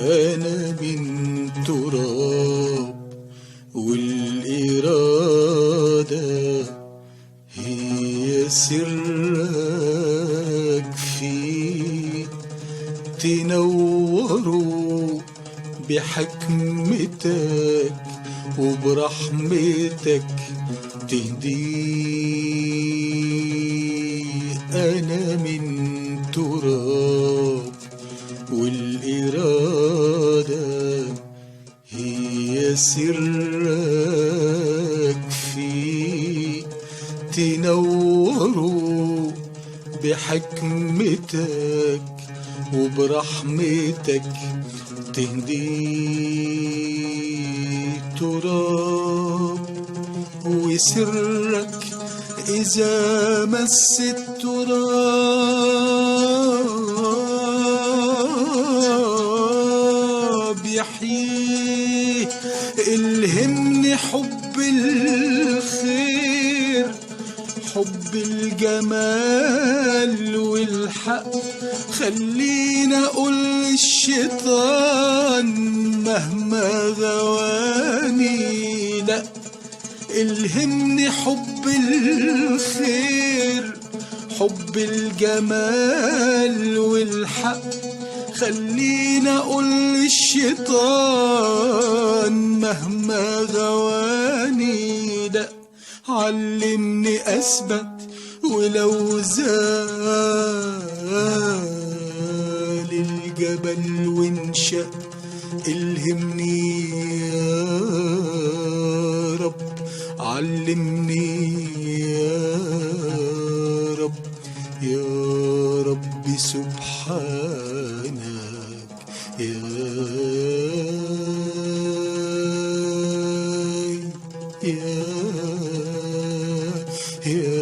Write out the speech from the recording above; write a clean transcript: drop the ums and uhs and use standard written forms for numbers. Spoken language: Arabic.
أنا من تراب والإرادة هي سرك فيه، تنوروا بحكمتك وبرحمتك تهديه. أنا من تراب والإرادة هي سرك فيه، تنوروا بحكمتك وبرحمتك تهديه. تراب وسرك إذا مس التراب يحييه. الهمني حب الخير، حب الجمال والحق، خلينا اقول للشيطان مهما غواني لا. الهمني حب الخير، حب الجمال والحق، خلينا اقول للشيطان مهما غواني لا. علمني اثبت ولو زال الجبل وانشق، الهمني يا رب، علمني يا رب، يا رب سبحانك يا